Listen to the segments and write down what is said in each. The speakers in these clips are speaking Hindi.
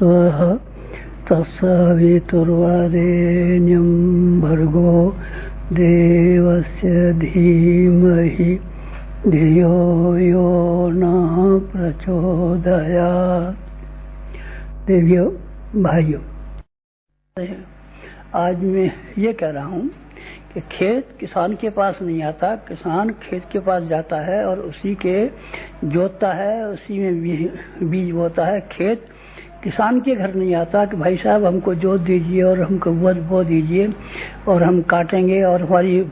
स्वः तत्सवितुर्वरेण्यं भर्गो देवस्य धीमहि धियो यो नः प्रचोदयात्। देवियों भाइयों, आज मैं ये कह रहा हूँ कि खेत किसान के पास नहीं आता, किसान खेत के पास जाता है और उसी के जोतता है, उसी में बीज बोता है। खेत किसान के घर नहीं आता कि भाई साहब हमको जोत दीजिए और हमको बो दीजिए और हम काटेंगे और हमारी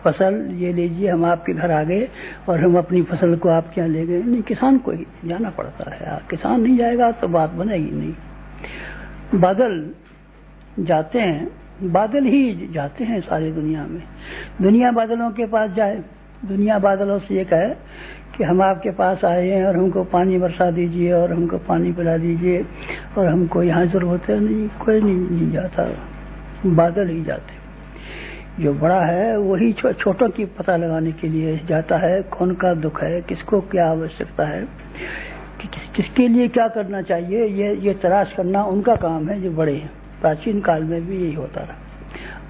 फसल ये लीजिए, हम आपके घर आ गए और हम अपनी फसल को आपके यहाँ ले गए। नहीं, किसान को ही जाना पड़ता है। किसान नहीं जाएगा तो बात बनेगी नहीं। बादल जाते हैं, बादल ही जाते हैं सारी दुनिया में। दुनिया बादलों के पास जाए, दुनिया बादलों से ये कहे कि हम आपके पास आए हैं और हमको पानी बरसा दीजिए और हमको पानी पिला दीजिए और हमको यहाँ जरूरत है। नहीं, कोई नहीं जाता, बादल ही जाते। जो बड़ा है वही छोटों की पता लगाने के लिए जाता है। कौन का दुख है, किसको क्या आवश्यकता है, कि किसके लिए क्या करना चाहिए, ये तलाश करना उनका काम है जो बड़े हैं। प्राचीन काल में भी यही होता रहा,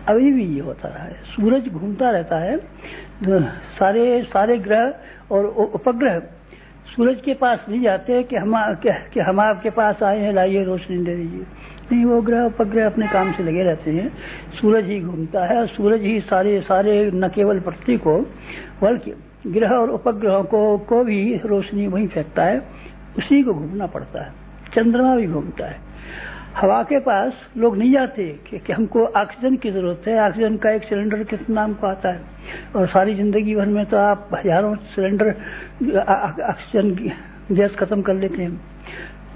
अभी भी ये होता रहा है। सूरज घूमता रहता है, सारे ग्रह और उपग्रह सूरज के पास नहीं जाते कि हम आपके पास आए हैं, लाइए रोशनी दे दीजिए। नहीं, वो ग्रह उपग्रह अपने काम से लगे रहते हैं। सूरज ही घूमता है और सूरज ही सारे न केवल पृथ्वी को बल्कि ग्रह और उपग्रहों को भी रोशनी वहीं फेंकता है, उसी को घूमना पड़ता है। चंद्रमा भी घूमता है। हवा के पास लोग नहीं जाते कि हमको ऑक्सीजन की जरूरत है। ऑक्सीजन का एक सिलेंडर कितना नाम को आता है और सारी जिंदगी भर में तो आप हजारों सिलेंडर ऑक्सीजन की गैस खत्म कर लेते हैं।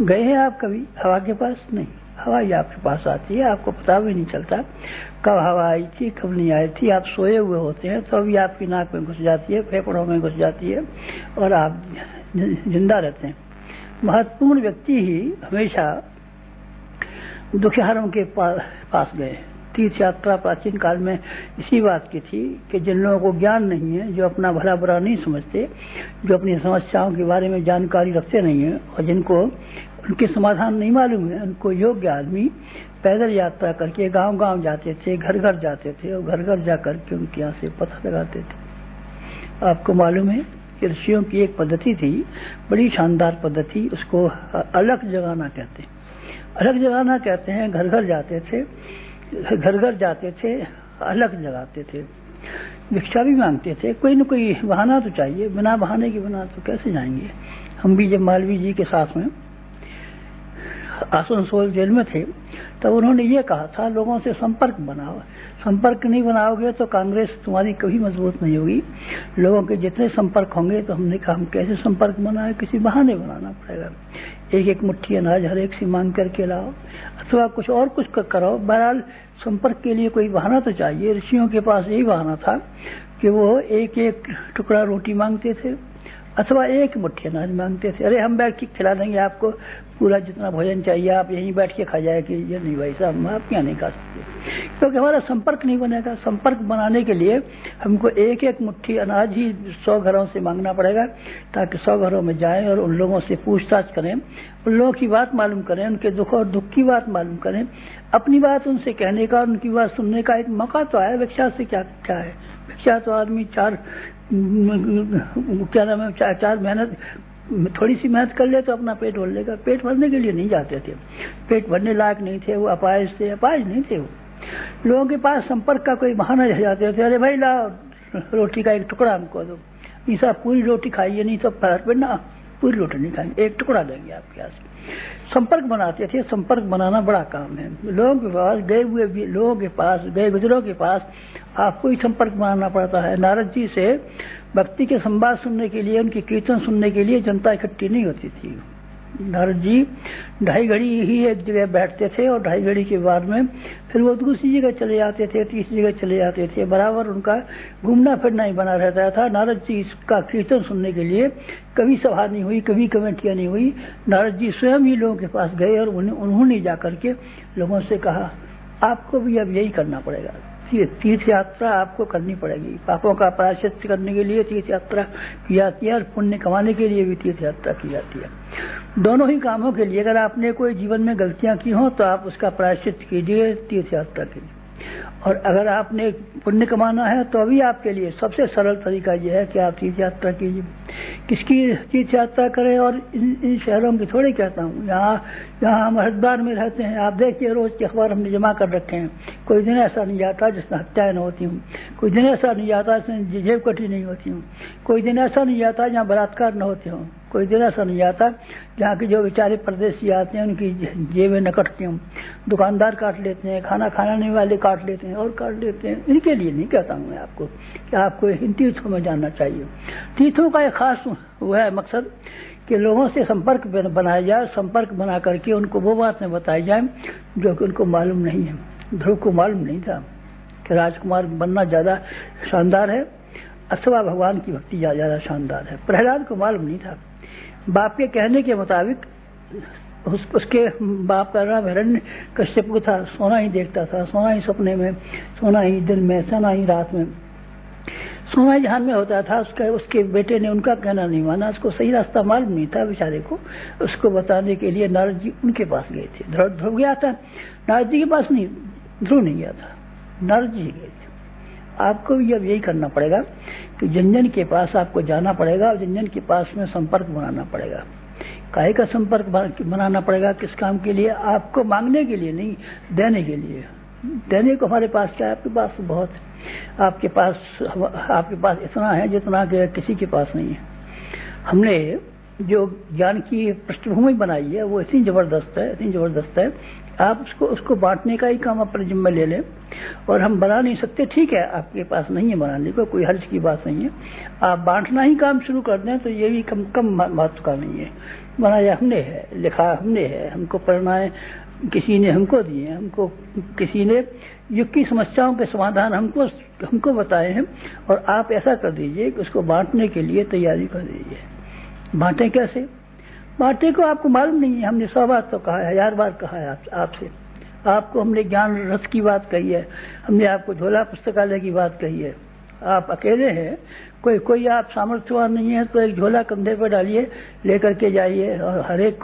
गए हैं आप कभी हवा के पास? नहीं, हवा ही आपके पास आती है, आपको पता भी नहीं चलता कब हवा आई थी कब नहीं आई थी। आप सोए हुए होते हैं तो अभी आपकी नाक में घुस जाती है, फेफड़ों में घुस जाती है और आप जिंदा रहते हैं। महत्वपूर्ण व्यक्ति ही हमेशा दुखियारों के पास गए। तीर्थ यात्रा प्राचीन काल में इसी बात की थी कि जिन लोगों को ज्ञान नहीं है, जो अपना भला बुरा नहीं समझते, जो अपनी समस्याओं के बारे में जानकारी रखते नहीं है और जिनको उनके समाधान नहीं मालूम है, उनको योग्य आदमी पैदल यात्रा करके गांव-गांव जाते थे, घर-घर जाते थे और घर-घर जा करके उनके यहाँ से पता लगाते थे। आपको मालूम है कि ऋषियों की एक पद्धति थी, बड़ी शानदार पद्धति, उसको अलग जगाना कहते हैं। अलग जगाना कहते हैं, घर-घर जाते थे, घर-घर जाते थे, अलग जगाते थे। भिक्षा भी मांगते थे, कोई न कोई बहाना तो चाहिए, बिना बहाने के बिना तो कैसे जाएंगे। हम भी जब मालवीय जी के साथ में आसनसोल जेल में थे तब उन्होंने ये कहा था, लोगों से संपर्क बनाओ। संपर्क नहीं बनाओगे तो कांग्रेस तुम्हारी कभी मजबूत नहीं होगी। लोगों के जितने संपर्क होंगे, तो हमने कहा हम कैसे संपर्क बनाए, किसी बहाने बनाना पड़ेगा। एक एक मुट्ठी अनाज हर एक से मांग करके लाओ अथवा कुछ और कुछ करो। बहरहाल संपर्क के लिए कोई बहाना तो चाहिए। ऋषियों के पास यही बहाना था कि वो एक एक टुकड़ा रोटी मांगते थे अथवा एक मुट्ठी अनाज मांगते थे। अरे हम बैठ के खिला देंगे आपको, पूरा जितना भोजन चाहिए आप यहीं बैठ के खा जाए कीजिए। नहीं भाई साहब, हम आपके यहाँ नहीं खा सकते, क्योंकि हमारा संपर्क नहीं बनेगा। संपर्क बनाने के लिए हमको एक एक मुट्ठी अनाज ही 100 घरों से मांगना पड़ेगा, ताकि 100 घरों में जाएं और उन लोगों से पूछताछ करें, उन लोगों की बात मालूम करें, उनके दुख और दुख की बात मालूम करें। अपनी बात उनसे कहने का, उनकी बात सुनने का एक मौका तो आया। भिक्षा से क्या है, भिक्षा तो आदमी चार मेहनत, थोड़ी सी मेहनत कर ले तो अपना पेट भर लेगा। पेट भरने के लिए नहीं जाते थे, पेट भरने लायक नहीं थे वो, अपाहिज थे, अपाहिज नहीं थे वो। लोगों के पास संपर्क का कोई बहाना जाते थे, अरे भाई लाओ रोटी का एक टुकड़ा हमको दो। नहीं साहब पूरी रोटी खाइए, नहीं तो पेट ना, पूरी रोटी नहीं खाएंगे, एक टुकड़ा देंगे आपके यहाँ से। संपर्क बनाते थे। संपर्क बनाना बड़ा काम है। लोगों के पास, गए हुए लोगों के पास, गए गुजरों के पास आपको ही संपर्क बनाना पड़ता है। नारद जी से भक्ति के संवाद सुनने के लिए, उनकी कीर्तन सुनने के लिए जनता इकट्ठी नहीं होती थी। नारद जी 2.5 घड़ी ही एक जगह बैठते थे और 2.5 घड़ी के बाद में फिर वो दूसरी जगह चले जाते थे, तीसरी जगह चले जाते थे। बराबर उनका घूमना फिरना ही बना रहता था। नारद जी इसका कीर्तन सुनने के लिए कभी सभा नहीं हुई, कभी कमेटियां नहीं हुई। नारद जी स्वयं ही लोगों के पास गए और उन्होंने जा करके लोगों से कहा आपको भी अब यही करना पड़ेगा। तीर्थ यात्रा आपको करनी पड़ेगी। पापों का प्रायश्चित करने के लिए तीर्थ यात्रा की जाती है और पुण्य कमाने के लिए भी तीर्थ यात्रा की जाती है। दोनों ही कामों के लिए अगर आपने कोई जीवन में गलतियां की हो तो आप उसका प्रायश्चित कीजिए तीर्थ यात्रा के लिए, और अगर आपने पुण्य कमाना है तो अभी आपके लिए सबसे सरल तरीका यह है कि आप तीर्थ यात्रा कीजिए। किसकी तीर्थ यात्रा करें, और इन शहरों की थोड़ी कहता हूँ, यहाँ हम हरिद्वार में रहते हैं, आप देखिए रोज के अखबार हमने जमा कर रखे हैं। कोई दिन ऐसा नहीं जाता जिसमें हत्याएं न होती हूँ, कोई दिन ऐसा नहीं जाता जिसमें जेब कटी नहीं होती हूँ, कोई दिन ऐसा नहीं जाता जहाँ बलात्कार न होते हों, कोई दिन ऐसा नहीं आता जहाँ के जो बेचारे परदेसी आते हैं उनकी जेबें न कटती हूँ, दुकानदार काट लेते हैं, खाना खाने वाले काट लेते हैं और काट लेते हैं। इनके लिए नहीं कहता हूँ मैं आपको कि आपको इन तीर्थों में जाना चाहिए। तीर्थों का एक खास वो है मकसद कि लोगों से संपर्क बनाया जाए, संपर्क बना करके उनको वो बातें बताई जाए जो कि उनको मालूम नहीं है। ध्रुव को मालूम नहीं था कि राजकुमार बनना ज़्यादा शानदार है अथवा भगवान की भक्ति ज़्यादा शानदार है। प्रहलाद को मालूम नहीं था। बाप के कहने के मुताबिक उसके बाप का नाम हिरण्यकश्यप था। सोना ही देखता था, सोना ही सपने में, सोना ही दिन में, सोना ही रात में, सोना ही ध्यान में होता था। उसके बेटे ने उनका कहना नहीं माना, उसको सही रास्ता मालूम नहीं था बेचारे को। उसको बताने के लिए नारद जी उनके पास गए थे। ध्रुव गया था नारद जी के पास, नहीं ध्रुव नहीं गया था, नारद जी गए थे। आपको भी अब यही करना पड़ेगा कि जन जन के पास आपको जाना पड़ेगा और जन जन के पास में संपर्क बनाना पड़ेगा। काहे का संपर्क बनाना पड़ेगा? किस काम के लिए? आपको मांगने के लिए नहीं, देने के लिए। देने को हमारे पास क्या है? आपके पास बहुत है। आपके पास इतना है जितना कि किसी के पास नहीं है। हमने जो ज्ञान की पृष्ठभूमि बनाई है वो इतनी जबरदस्त है, आप उसको बांटने का ही काम अपने जिम्मे ले लें। और हम बना नहीं सकते, ठीक है, आपके पास नहीं है बनाने को, कोई हर्ज की बात नहीं है। आप बांटना ही काम शुरू कर दें तो ये भी कम महत्व का नहीं है। बनाया हमने है, लिखा हमने है, हमको प्रेरणाएं किसी ने हमको दी है, हमको किसी ने युग की समस्याओं के समाधान हमको बताए हैं। और आप ऐसा कर दीजिए कि उसको बांटने के लिए तैयारी कर दीजिए। बांटे कैसे? बांटे को आपको मालूम नहीं है। हमने 100 बार तो कहा है, 1000 बार कहा है आपसे। आपको हमने ज्ञान रथ की बात कही है, हमने आपको झोला पुस्तकालय की बात कही है। आप अकेले हैं, कोई आप सामर्थ्यवान नहीं है तो एक झोला कंधे पर डालिए, लेकर के जाइए और हरेक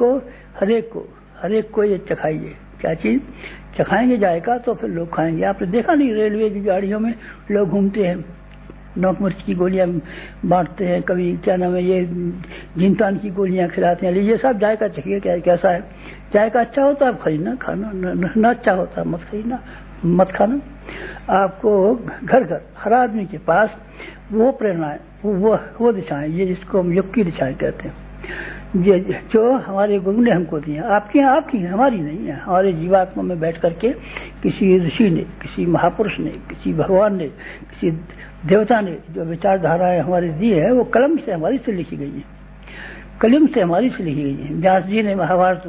को ये चखाइए। क्या चीज चखाएंगे? जाएगा तो फिर लोग खाएंगे। आपने देखा नहीं रेलवे की गाड़ियों में लोग घूमते हैं, नमक मिर्च की गोलियां बांटते हैं, कभी क्या नाम है ये जिनतान की गोलियां खिलाते हैं। ये सब जायका चाहिए, कैसा है? जायका अच्छा होता है आप खरीदना, खाना न अच्छा होता मत खरीदना, मत खाना। आपको घर हर आदमी के पास वो प्रेरणाएं, वो दिशाएं, ये जिसको हम युग की दिशाएं कहते हैं, जो हमारे गुरु ने हमको दी है। आपकी हमारी नहीं है। हमारे जीवात्मा में बैठ करके किसी ऋषि ने, किसी महापुरुष ने, किसी भगवान ने, किसी देवता ने जो विचारधाराएं हमारी दी है वो कलम से हमारी से लिखी गई है, कलम से हमारी से लिखी गई है। व्यास जी ने महाभारत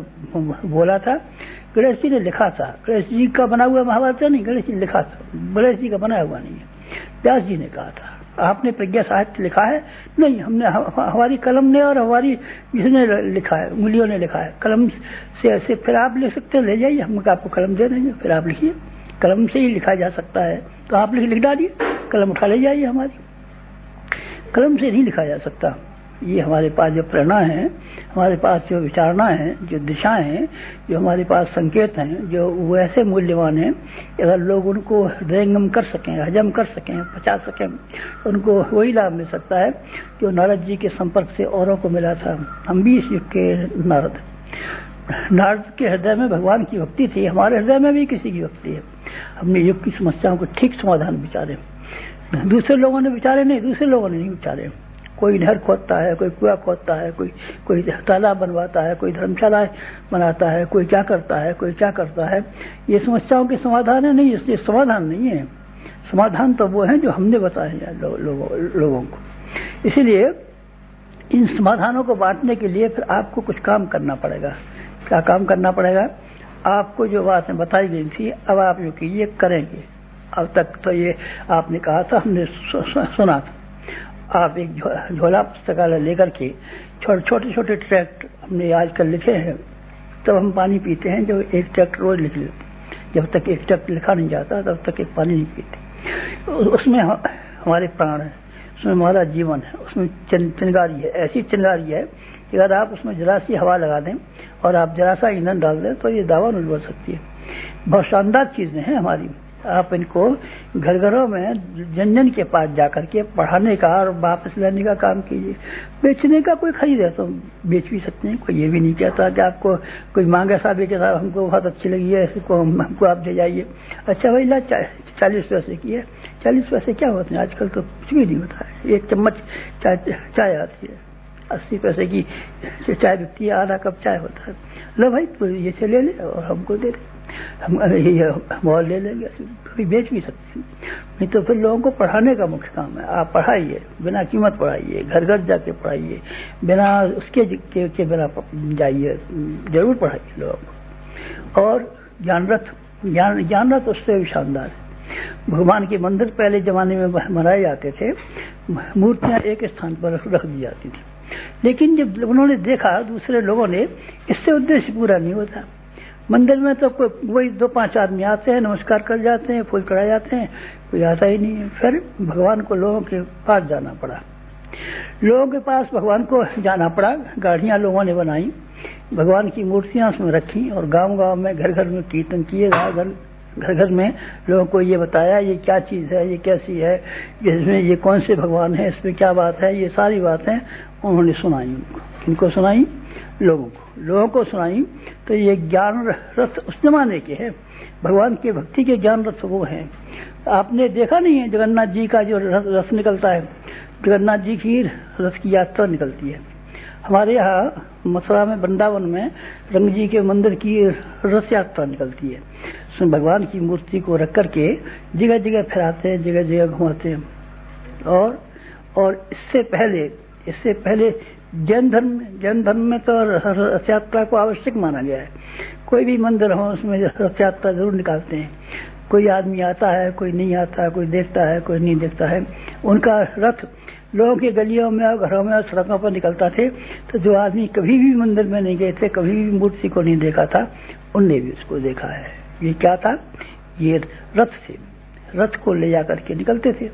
बोला था, गणेश जी ने लिखा था। गणेश जी का बना हुआ महाभारत नहीं, गणेश जी ने लिखा था, गणेश जी का बनाया हुआ नहीं है, व्यास जी ने कहा था। आपने प्रज्ञा साहित्य लिखा है? नहीं, हमने हमारी कलम ने और हमारी जिसने लिखा है, उंगलियों ने लिखा है। कलम से फिर आप लिख सकते हैं, ले जाइए, हम आपको कलम दे देंगे, फिर आप लिखिए। कलम से ही लिखा जा सकता है तो आप लिख डालिए, कलम उठा ले जाइए। हमारी कलम से नहीं लिखा जा सकता। ये हमारे पास जो प्रेरणा है, हमारे पास जो विचारणा है, जो दिशाएं हैं, जो हमारे पास संकेत हैं, जो वैसे मूल्यवान हैं, अगर लोग उनको हृदयंगम कर सकें, हजम कर सकें, पचा सकें, उनको वही लाभ मिल सकता है जो नारद जी के संपर्क से औरों को मिला था। हम भी इस युग के नारद के हृदय में भगवान की भक्ति थी, हमारे हृदय में भी किसी की भक्ति है। हमने युग की समस्याओं को ठीक समाधान विचारे, दूसरे लोगों ने विचारे नहीं, दूसरे लोगों ने नहीं विचारे। कोई नहर खोदता है, कोई कुआं खोदता है, कोई तालाब बनवाता है, कोई धर्मशाला बनाता है, कोई क्या करता है। ये समस्याओं के समाधान है नहीं, इसलिए समाधान नहीं है। समाधान तो वो है जो हमने बताए हैं लोगों को। इसीलिए इन समाधानों को बांटने के लिए फिर आपको कुछ काम करना पड़ेगा। क्या काम करना पड़ेगा? आपको जो बातें बताई गई थी अब आप जो कीजिए करेंगे। अब तक तो ये आपने कहा था, हमने सुना था। आप एक झोला पुस्तकालय लेकर के छोटे ट्रैक्ट हमने आजकल लिखे हैं, तब हम पानी पीते हैं। जो एक ट्रैक्ट रोज लिख लेते, जब तक एक ट्रैक्ट लिखा नहीं जाता तब तक एक पानी नहीं पीते। उसमें हमारे प्राण है, उसमें हमारा जीवन है, उसमें चिंगारी है, ऐसी चिंगारी है कि अगर आप उसमें जरा सी हवा लगा दें और आप जरा सा ईंधन डाल दें तो ये दावा नहीं बढ़ सकती है। बहुत शानदार चीजें हैं हमारी। आप इनको घर घरों में जन जन के पास जाकर के पढ़ाने का और वापस लाने का काम कीजिए। बेचने का कोई खरीदे तो बेच भी सकते हैं, कोई ये भी नहीं कहता कि आपको कोई मांगे साहब ये कहता हमको बहुत अच्छी लगी है, इसको हमको आप दे जाइए। अच्छा भाई ला 40 पैसे की है, 40 पैसे क्या होते हैं आजकल, तो कुछ भी नहीं होता है। एक चम्मच चाय आती है, 80 पैसे की चाय बिकती है, आधा कप चाय होता है। लो भाई तो ये से ले ले और हमको दे दे, हम मॉल ले लेंगे, कभी बेच भी सकते हैं। नहीं तो फिर लोगों को पढ़ाने का मुख्य काम है। आप पढ़ाइए, बिना कीमत पढ़ाइए, घर घर जाके पढ़ाइए, बिना उसके के बिना जाइए, जरूर पढ़ाइए लोगों को। और ज्ञान रथ उससे भी शानदार है। भगवान के मंदिर पहले जमाने में बनाए जाते थे, मूर्तियां एक स्थान पर रख दी जाती थी, लेकिन जब उन्होंने देखा दूसरे लोगों ने, इससे उद्देश्य पूरा नहीं होता। मंदिर में तो वही 2-5 आदमी आते हैं, नमस्कार कर जाते हैं, फूल चढ़ा जाते हैं, कोई आता ही नहीं है। फिर भगवान को लोगों के पास जाना पड़ा, लोगों के पास भगवान को जाना पड़ा। गाड़ियां लोगों ने बनाई, भगवान की मूर्तियां उसमें रखी और गांव गांव में घर घर में कीर्तन किए, घर घर में लोगों को ये बताया ये क्या चीज है, ये कैसी है, इसमें ये कौन से भगवान है, इसमें क्या बात है, ये सारी बातें उन्होंने सुनाई। उनको किनको सुनाई? लोगों को सुनाई। तो ये ज्ञान रथ उस जमाने के हैं, भगवान के भक्ति के ज्ञान रथ वो हैं। आपने देखा नहीं है जगन्नाथ जी का जो रथ निकलता है, जगन्नाथ जी की रथ की यात्रा निकलती है। हमारे यहाँ मथुरा में, वृंदावन में रंग जी के मंदिर की रथ यात्रा निकलती है। उसमें भगवान की मूर्ति को रख करके जगह जगह फिराते हैं, जगह जगह घुमाते हैं। और इससे पहले जैन धर्म में तो रथ यात्रा को आवश्यक माना गया है। कोई भी मंदिर हो उसमें रथ यात्रा जरूर निकालते हैं। कोई आदमी आता है, कोई नहीं आता, कोई देखता है, कोई नहीं देखता है। उनका रथ लोगों के गलियों में और घरों में और सड़कों पर निकलता थे। तो जो आदमी कभी भी मंदिर में नहीं गए थे, कभी भी मूर्ति को नहीं देखा था, उनने भी उसको देखा है। ये क्या था? ये रथ थे। रथ को ले जाकर के निकलते थे।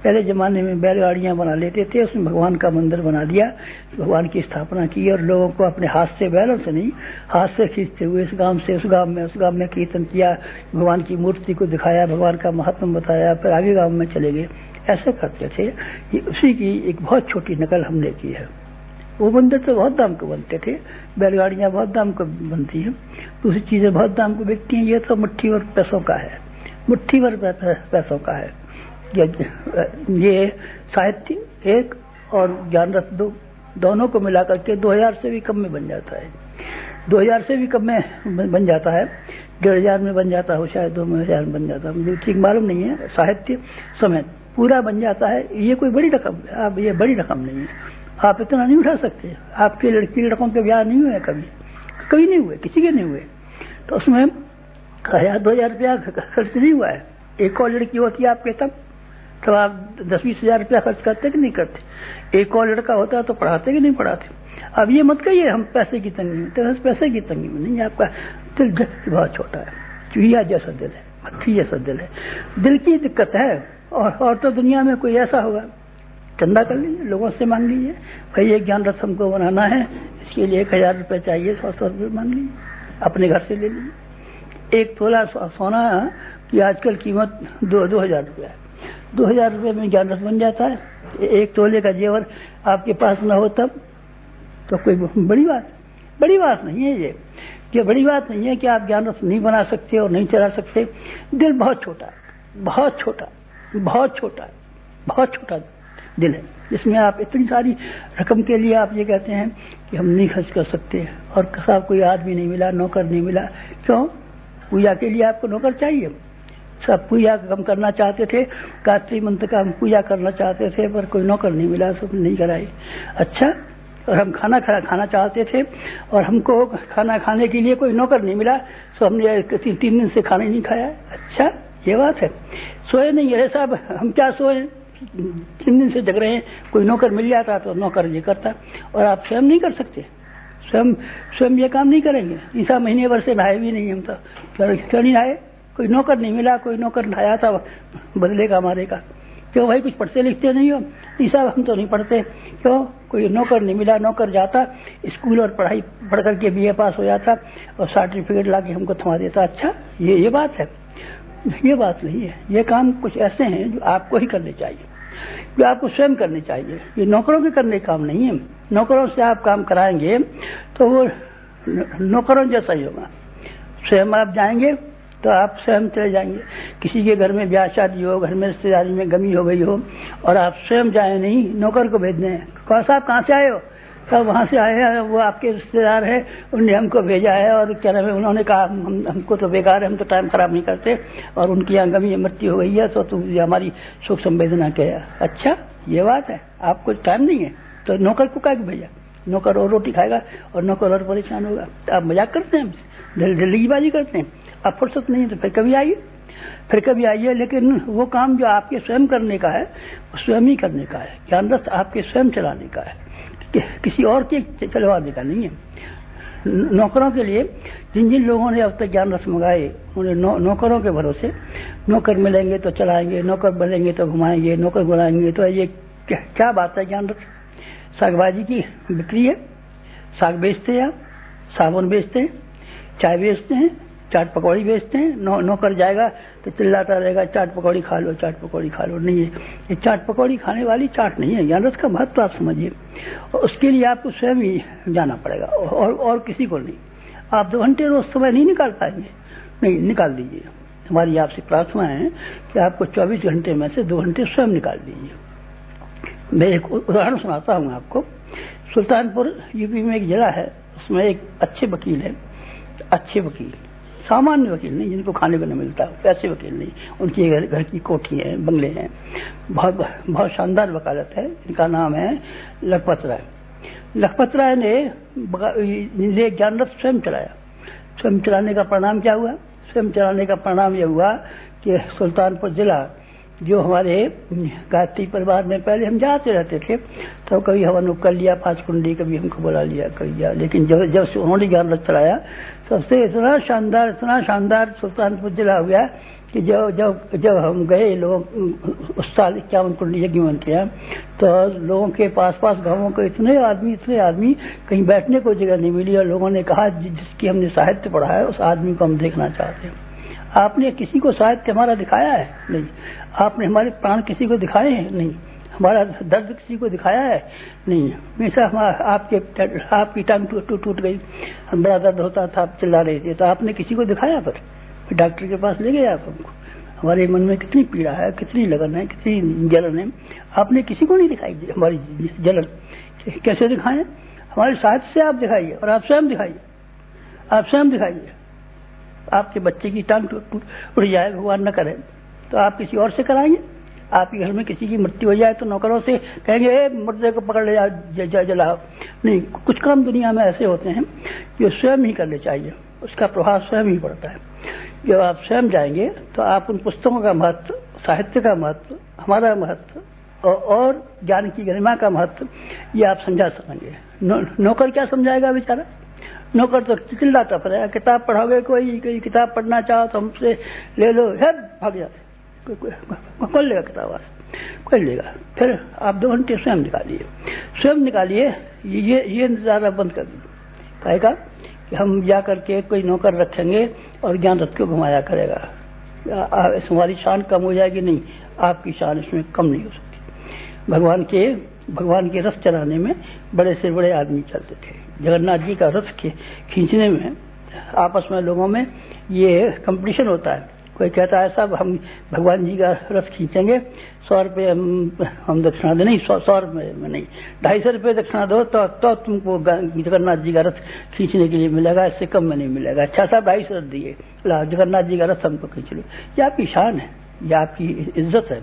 पहले जमाने में बैलगाड़ियां बना लेते थे, उसमें भगवान का मंदिर बना दिया, भगवान की स्थापना की और लोगों को अपने हाथ से, बैलों से नहीं, हाथ से खींचते हुए इस गांव से उस गांव में कीर्तन किया, भगवान की मूर्ति को दिखाया, भगवान का महत्व बताया, फिर आगे गांव में चले गए। ऐसे करते थे। ये उसी की एक बहुत छोटी नकल हमने की है। वो मंदिर तो बहुत दाम को बनते थे, बैलगाड़ियां बहुत दाम को बनती हैं, दूसरी चीजें बहुत दाम को बिकती हैं। ये तो मुट्ठी भर पैसों का है, मुट्ठी भर पैसों का है। ये साहित्य एक और ज्ञान रथ दोनों को मिलाकर के 2000 से भी कम में बन जाता है। 2000 से भी कम में बन जाता है, 1500 में बन जाता है, शायद 2000 में बन जाता है, मुझे ठीक मालूम नहीं है। साहित्य समेत पूरा बन जाता है। ये कोई बड़ी रकम है, आप ये बड़ी रकम नहीं है, आप इतना नहीं उठा सकते। आपके लड़कों के ब्याह नहीं हुए, कभी नहीं हुए, किसी के नहीं हुए, तो उसमें 1000-2000 रुपया खर्च नहीं हुआ है। एक और लड़की होती है आपके तब आप 10-20 हजार रुपया खर्च करते कि नहीं करते? एक और लड़का होता तो पढ़ाते कि नहीं पढ़ाते? अब ये मत कहिए हम पैसे की तंगी में, तो पैसे की तंगी में नहीं, आपका दिल बहुत छोटा है, चूहिया जैसा दिल है, मक्खी जैसा दिल है, दिल की दिक्कत है। और तो दुनिया में कोई ऐसा होगा, चंदा कर लीजिए, लोगों से मांग लीजिए, भाई ये ज्ञान रथ हमको बनाना है, इसके लिए 1000 रुपये चाहिए, 100 रुपये मांग लीजिए, अपने घर से ले लीजिए। एक तोला सोना की आजकल कीमत 2000 रुपया है, 2000 रुपये में ज्ञान रथ बन जाता है। एक तोले का जेवर आपके पास न हो तब तो कोई बड़ी बात नहीं है। ये बड़ी बात नहीं है कि आप ज्ञान रथ नहीं बना सकते और नहीं चला सकते। दिल बहुत छोटा दिल है, जिसमें आप इतनी सारी रकम के लिए आप ये कहते हैं कि हम नहीं खर्च कर सकते। और साहब कोई आदमी नहीं मिला, नौकर नहीं मिला, क्यों? पूजा के लिए आपको नौकर चाहिए। सब पूजा कम करना चाहते थे, गायत्री मंत्र का हम पूजा करना चाहते थे, पर कोई नौकर नहीं मिला, सब नहीं कराई। अच्छा, और हम खाना खाना चाहते थे और हमको खाना खाने के लिए कोई नौकर नहीं मिला, तो हमने 3 दिन से खाना ही नहीं खाया। अच्छा, ये बात है। सोए नहीं है साहब, हम क्या सोए, 3 दिन से जग रहे हैं, कोई नौकर मिल जाता तो नौकर ये करता। और आप स्वयं नहीं कर सकते, स्वयं ये काम नहीं करेंगे। ईसा महीने भर से नहाए भी नहीं, हम तो क्यों नहीं नहाए? कोई नौकर नहीं मिला, कोई नौकर आया था बदले का हमारे का, क्यों भाई कुछ पढ़ते लिखते नहीं हो? नहीं साहब हम तो नहीं पढ़ते। क्यों? कोई नौकर नहीं मिला। नौकर जाता स्कूल और पढ़ाई पढ़ करके BA पास हो जाता और सर्टिफिकेट ला के हमको थमा देता। अच्छा ये बात है? ये बात नहीं है। ये काम कुछ ऐसे हैं जो आपको ही करने चाहिए, जो आपको स्वयं करने चाहिए। ये नौकरों के करने काम नहीं है। नौकरों से आप काम कराएंगे तो वो नौकरों जैसा ही होगा। स्वयं आप जाएंगे तो आप स्वयं चले जाएंगे। किसी के घर में ब्याह शादी हो, घर में रिश्तेदारी में गमी हो गई हो और आप स्वयं जाए नहीं, नौकर को भेज दें। कहा साहब कहाँ से आए हो? कहा वहाँ से आए हैं, वो आपके रिश्तेदार है, उन्होंने हमको भेजा है और क्या नाम है, उन्होंने कहा हमको तो बेकार है, हम तो टाइम खराब नहीं करते और उनकी यहाँ गमी मृत्यु हो गई है तो हमारी शोक संवेदना क्या है। अच्छा ये बात है? आपको टाइम नहीं है तो नौकर को क्या भेजा? नौकर और रोटी खाएगा और नौकर और परेशान होगा। तो आप मजाक करते हैं हमसे, जल्दीबाजी करते हैं। अब फुर्सत नहीं है तो फिर कभी आइए, लेकिन वो काम जो आपके स्वयं करने का है वो स्वयं ही करने का है। ज्ञान रथ आपके स्वयं चलाने का है, किसी और के चलवाने का नहीं है। नौकरों के लिए जिन लोगों ने अब तक ज्ञान रथ मंगाए उन्हें नौकरों के भरोसे, नौकर मिलेंगे तो चलाएंगे, नौकर बनेंगे तो घुमाएंगे, नौकर बनाएंगे तो ये क्या बात है? ज्ञान रथ साग भाजी की बिक्री है, साग बेचते हैं, साबुन बेचते हैं, चाय बेचते हैं, चाट पकौड़ी बेचते हैं। नौकर जाएगा तो चिल्लाता रहेगा चाट पकौड़ी खा लो, चाट पकौड़ी खा लो। नहीं है, ये चाट पकौड़ी खाने वाली चाट नहीं है। ज्ञान रथ का महत्व आप समझिए और उसके लिए आपको स्वयं ही जाना पड़ेगा और किसी को नहीं। आप 2 घंटे रोज समय नहीं निकाल पाएंगे, नहीं निकाल दीजिए। हमारी आपसे प्रार्थना है कि आपको 24 घंटे में से 2 घंटे स्वयं निकाल दीजिए। मैं एक उदाहरण सुनाता हूँ आपको। सुल्तानपुर यूपी में एक जिला है, उसमें एक अच्छे वकील है, अच्छे वकील, सामान्य वकील नहीं जिनको खाने को नहीं मिलता, वैसे वकील नहीं। उनकी घर की कोठी है, बंगले हैं, बहुत शानदार वकालत है। इनका नाम है लखपत राय। लखपत राय ने ज्ञान रथ स्वयं चलाया। स्वयं चलाने का परिणाम क्या हुआ? स्वयं चलाने का परिणाम यह हुआ कि सुल्तानपुर जिला जो हमारे गायत्री परिवार में पहले हम जाते रहते थे तो कभी हवन कर लिया 5 कुंडी, कभी हमको बुला लिया कर लिया, लेकिन जब से उन्होंने ज्ञान रथ चलाया तब से इतना शानदार सुल्तानपुर जिला हो गया कि जब हम गए लोग उस साल 51 कुंडी यज्ञ बनते हैं तो लोगों के पास गाँवों के इतने आदमी कहीं बैठने को जगह नहीं मिली और लोगों ने कहा जिसकी हमने साहित्य पढ़ा है उस आदमी को हम देखना चाहते हैं। आपने किसी को साहित्य हमारा दिखाया है? नहीं। आपने हमारे प्राण किसी को दिखाए हैं? नहीं। हमारा दर्द किसी को दिखाया है? नहीं। हमेशा आपकी टांग टूट गई, हम बड़ा दर्द होता था, आप चिल्ला रहे थे, तो आपने किसी को दिखाया? फिर डॉक्टर के पास ले गए आप हमको। हमारे मन में कितनी पीड़ा है, कितनी लगन है, कितनी जलन है, आपने किसी को नहीं दिखाई हमारी जलन। कैसे दिखाएं? हमारे साहित्य से आप दिखाइए और आप स्वयं दिखाइए। आपके बच्चे की टांग उड़ जाए, भगवान न करे, तो आप किसी और से कराएंगे? आपके घर में किसी की मृत्यु हो जाए तो नौकरों से कहेंगे मुर्दे को पकड़ ले जाओ, जलाओ? नहीं। कुछ काम दुनिया में ऐसे होते हैं जो स्वयं ही करने चाहिए, उसका प्रभाव स्वयं ही पड़ता है। जब आप स्वयं जाएंगे तो आप उन पुस्तकों का महत्व, साहित्य का महत्व, हमारा महत्व और ज्ञान की गरिमा का महत्व ये आप समझा सकेंगे। नौकर क्या समझाएगा बेचारा? नौकर तो चिल्लाता पड़ेगा, किताब पढ़ोगे, कोई किताब पढ़ना चाहो तो हमसे ले लो, है भाग जाते, कौन लेगा किताब? कोई लेगा। फिर आप 2 घंटे स्वयं निकालिए। ये इंतजार बंद कर दीजिए। कहेगा कि हम जा करके कोई नौकर रखेंगे और ज्ञान रथ को घुमाया करेगा, हमारी शान कम हो जाएगी? नहीं, आपकी शान इसमें कम नहीं हो सकती। भगवान के रथ चलाने में बड़े से बड़े आदमी चलते थे। जगन्नाथ जी का रथ खींचने में आपस में लोगों में ये कंपटीशन होता है। कोई कहता है साहब हम भगवान जी का रथ खींचेंगे, 100 रुपये हम दक्षिणा दे, नहीं 100 रुपये में नहीं, 250 रुपये दक्षिणा दो तो तुमको जगन्नाथ जी का रथ खींचने के लिए मिलेगा, इससे कम में नहीं मिलेगा। अच्छा साहब 250 रथ दिए, ला जगन्नाथ जी का रथ हमको खींच लो। ये आपकी शान है, ये आपकी इज्जत है।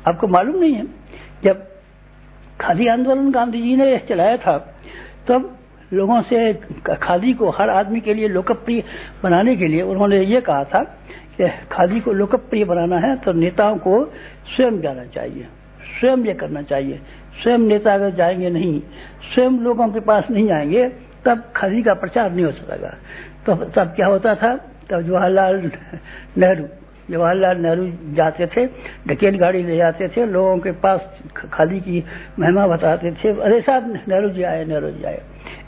आपको मालूम नहीं है, जब खादी आंदोलन गांधी जी ने चलाया था तब लोगों से खादी को हर आदमी के लिए लोकप्रिय बनाने के लिए उन्होंने ये कहा था कि खादी को लोकप्रिय बनाना है तो नेताओं को स्वयं जाना चाहिए, स्वयं ये करना चाहिए। स्वयं नेता अगर जाएंगे नहीं, स्वयं लोगों के पास नहीं आएंगे, तब खादी का प्रचार नहीं हो सकेगा। तो तब क्या होता था, तब जवाहरलाल नेहरू जवाहरलाल नेहरू जाते थे, ढकेल गाड़ी ले जाते थे, लोगों के पास खादी की महिमा बताते थे। अरे साहब नेहरू जी आए, नेहरू जी आए।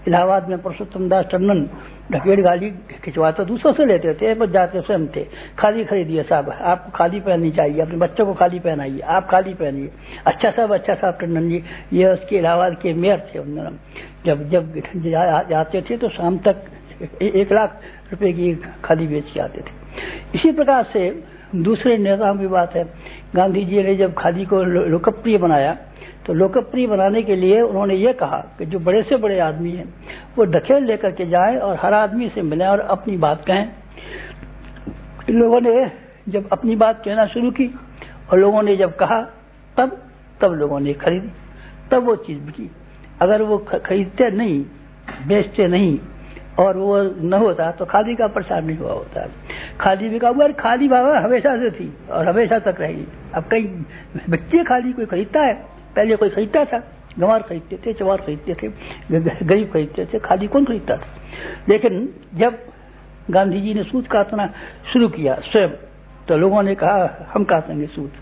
इलाहाबाद में पुरुषोत्तम दास टंडन ढकेल गाड़ी खिंचवाते दूसरों से लेते थे, पर जाते स्वयं थे। खादी खरीदिए साहब, आपको खादी पहननी चाहिए, अपने बच्चों को खादी पहनाइए, आप खादी पहनिए। अच्छा साहब टंडन जी, ये उसके इलाहाबाद के मेयर थे। जब जब जाते थे तो शाम तक 1 लाख रुपए की खादी बेच के आते थे। इसी प्रकार से दूसरे नेताओं की बात है। गांधी जी ने जब खादी को लोकप्रिय बनाया तो लोकप्रिय बनाने के लिए उन्होंने ये कहा कि जो बड़े से बड़े आदमी हैं वो ढकेल लेकर के जाएं और हर आदमी से मिलें और अपनी बात कहें। लोगों ने जब अपनी बात कहना शुरू की और लोगों ने जब कहा तब लोगों ने खरीदी, तब वो चीज बिकी। अगर वो खरीदते नहीं, बेचते नहीं और वो न होता तो खादी का प्रचार नहीं हुआ होता। खादी बिका हुआ, खादी बाबा हमेशा से थी और हमेशा तक रहेगी। अब कई बच्चे खादी कोई खरीदता है, पहले कोई खरीदता था, गंवार खरीदते थे, चवार खरीदते थे, गरीब खरीदते थे, खादी कौन खरीदता था। लेकिन जब गांधी जी ने सूत काटना शुरू किया स्वयं, तो लोगों ने कहा हम काटेंगे सूत।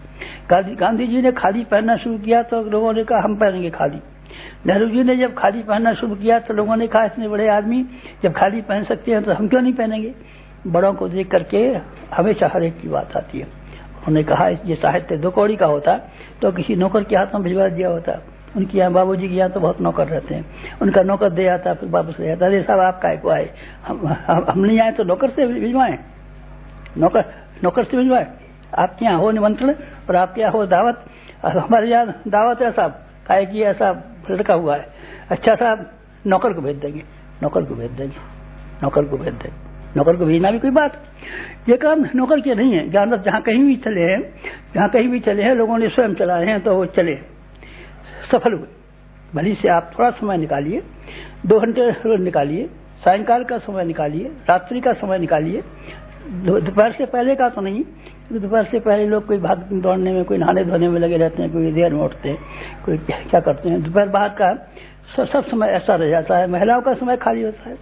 गांधी जी ने खादी पहनना शुरू किया तो लोगों ने कहा हम पहनेंगे खादी। नेहरू जी ने जब खादी पहनना शुरू किया तो लोगों ने कहा इतने बड़े आदमी जब खादी पहन सकते हैं तो हम क्यों नहीं पहनेंगे। बड़ों को देख करके हमेशा हर एक की बात आती है। उन्होंने कहा ये साहित्य 2 कौड़ी का होता तो किसी नौकर के हाथ में भिजवा दिया होता। उनके यहाँ बाबूजी के यहाँ तो बहुत नौकर रहते हैं, उनका नौकर दे आता फिर वापस ले जाता। अरे साहब आप काय को आए, हम नहीं आए तो नौकर से भिजवाएं, नौकर से भिजवाएं। आपके यहाँ हो निमंत्रण और आपके यहाँ हो दावत, हमारे यहाँ दावत है साहब, काय की ऐसा लड़का हुआ है। अच्छा साहब नौकर को भेज देंगे, नौकर को भेजना भी कोई बात। ये काम नौकर के नहीं है। जहाँ कहीं भी चले हैं लोगों ने स्वयं चलाए हैं तो वो चले सफल हुए। भली से आप थोड़ा समय निकालिए, 2 घंटे रोज निकालिए, सायंकाल का समय निकालिए, रात्रि का समय निकालिए। दोपहर से पहले का तो नहीं, दोपहर से पहले लोग कोई भाग दौड़ने में, कोई नहाने धोने में लगे रहते हैं, कोई देर में उठते हैं, कोई क्या करते हैं। दोपहर बाद का सब समय ऐसा रह जाता है। महिलाओं का समय खाली होता है।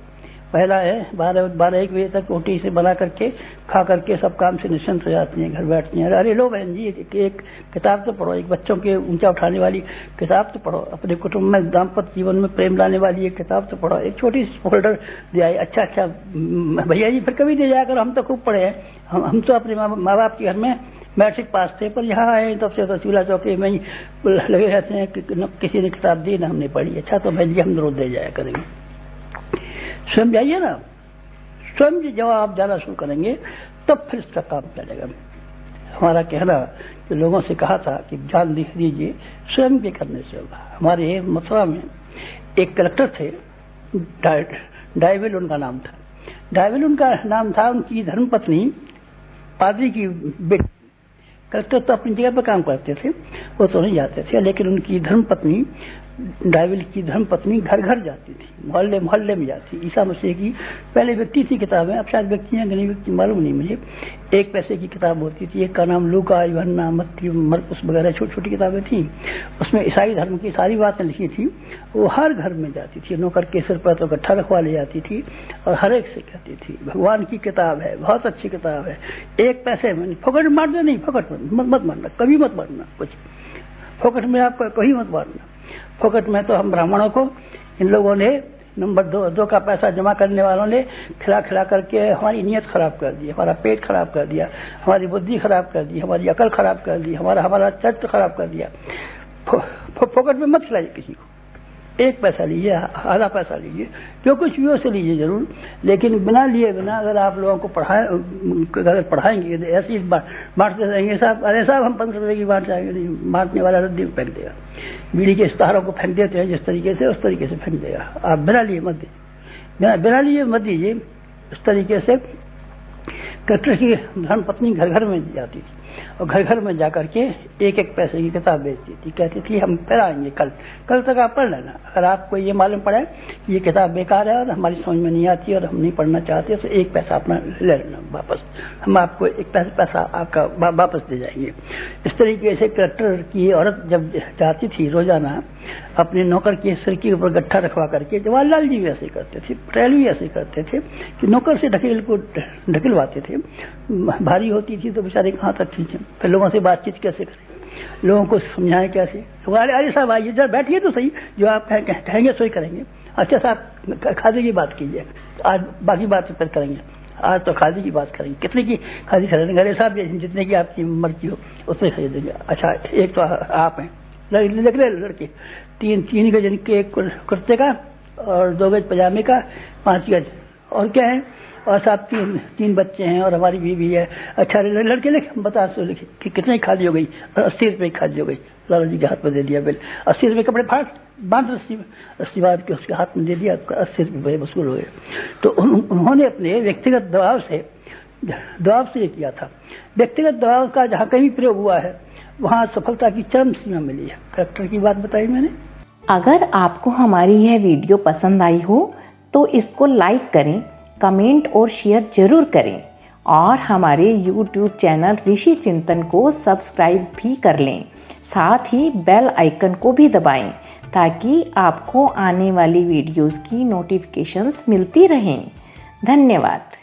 पहला है 12-1 बजे तक रोटी से बना करके खा करके सब काम से निश्चिंत हो जाती हैं, घर बैठती हैं। अरे लो बहन जी एक किताब तो पढ़ो, एक बच्चों के ऊंचा उठाने वाली किताब तो पढ़ो, अपने कुटुंब में दाम्पत्य जीवन में प्रेम लाने वाली एक किताब तो पढ़ो, एक छोटी सी फोल्डर दे आई। अच्छा भैया जी फिर कभी दे जाकर, हम तो खूब पढ़े हैं, हम तो अपने माँ बाप के घर में मैट्रिक पास थे, पर यहाँ आए तब से तो चूल्हा चौके में ही लगे रहते हैं कि किसी ने किताब दी ना हमने पढ़ी। अच्छा तो बहन जी हम जरूर दे जाया करेंगे। स्वयं जाइए ना, स्वयं जब आप जाना शुरू करेंगे तब फिर इसका काम चलेगा। हमारा कहना कि लोगों से कहा था कि जान लिख दीजिए, स्वयं के करने से होगा। हमारे मथुरा में एक कलेक्टर थे, डायविल उनका नाम था। डायविल उनका नाम था, उनकी धर्मपत्नी पादरी की बेटी। कलेक्टर तो अपनी जगह पर काम करते थे, वो तो नहीं जाते थे, लेकिन उनकी धर्मपत्नी, डायविल की धर्मपत्नी घर घर जाती थी, मोहल्ले में जाती। ईसा मसीह की पहले व्यक्ति थी किताबें, अब शायद व्यक्ति हैं नहीं व्यक्ति मालूम नहीं मुझे। 1 पैसे की किताब होती थी, एक का नाम लूका, यूहन्ना, मत्ती, मरकुस वगैरह छोटी छोटी किताबें थी। उसमें ईसाई धर्म की सारी बातें लिखी थी। वो हर घर में जाती थी, नौकर के सिर पर तो इकट्ठा रखवा ले जाती थी और हर एक से कहती थी भगवान की किताब है, बहुत अच्छी किताब है, 1 पैसे में फोकट मारना नहीं, फोकट मत मारना, कभी मत मारना, कुछ फोकट में आपको कहीं मत मारना। फोकट में तो हम ब्राह्मणों को इन लोगों ने नंबर 2 का पैसा जमा करने वालों ने खिला करके हमारी नीयत खराब कर दी, हमारा पेट खराब कर दिया, हमारी बुद्धि खराब कर दी, हमारी अकल खराब कर दी, हमारा चरित्र खराब कर दिया। फोकट में मत खिलाइए किसी को। 1 पैसा लीजिए, आधा पैसा लीजिए, जो कुछ भी उससे लीजिए जरूर, लेकिन बिना लिए बिना अगर आप लोगों को पढ़ाएंगे ऐसे ही बांटते रहेंगे। साहब अरे साहब हम 15 रुपए की बांट जाएंगे, नहीं, बांटने वाला रद्दी में फेंक देगा। बीड़ी के इस्तारों को फेंक देते हैं जिस तरीके से, उस तरीके से फेंक देगा। आप बिना लिए मत दीजिए, बिना लिए मत दीजिए। उस तरीके से कलेक्टर की धर्मपत्नी घर घर में जाती थी और घर घर में जाकर के 1-1 पैसे की किताब बेचती थी। कहती थी हम फिर आएंगे, कल तक आप पढ़ लेना। अगर आपको ये मालूम पड़ा कि ये किताब बेकार है और हमारी समझ में नहीं आती और हम नहीं पढ़ना चाहते तो 1 पैसा अपना ले लेना वापस, हम आपको 1 पैसा आपका वापस दे जाएंगे। इस तरीके से कलेक्टर की औरत जब जाती थी रोजाना अपने नौकर के सिर के ऊपर गट्ठा रखवा करके, जवाहरलाल जी भी ऐसे करते थे, पटेल भी ऐसे करते थे कि नौकर से ढकेलवाते थे। भारी होती थी तो बेचारे कहाँ तक खींचें, फिर लोगों से बातचीत कैसे करें, लोगों को समझाएं कैसे। तो अरे साहब आइए जरा बैठिए तो सही, जो आप कहेंगे सो ही करेंगे। अच्छा साहब खादी की बात कीजिए, आज बाकी बात फिर करेंगे, आज तो खादी की बात करेंगे, कितने की खादी खरीदेंगे? अरे साहब जितने की आपकी मर्जी हो उतने खरीदेंगे। अच्छा एक तो आप हैं लड़के, तीन गज के, एक कुर्ते का और 2 गज पजामे का, 5 गज और क्या है, और साथ तीन बच्चे हैं और हमारी बीवी है। अच्छा लड़के लिखे, बता सो लिखे कि कितने की खादी हो गई? 80 रुपये की खादी हो गई। लाला जी के हाथ में दे दिया बिल, 80 रुपये कपड़े बांध रस्सी बांध के उसके हाथ में दे दिया, 80 रुपये वसूल हो गए। तो उन्होंने अपने व्यक्तिगत दबाव से ये किया था। व्यक्तिगत दबाव का जहाँ कहीं प्रयोग हुआ है वहाँ सफलता की चरम सीमा मिली है। करेक्टर की बात बताई मैंने। अगर आपको हमारी यह वीडियो पसंद आई हो तो इसको लाइक करें, कमेंट और शेयर जरूर करें और हमारे YouTube चैनल ऋषि चिंतन को सब्सक्राइब भी कर लें। साथ ही बेल आइकन को भी दबाएं ताकि आपको आने वाली वीडियोस की नोटिफिकेशंस मिलती रहें। धन्यवाद।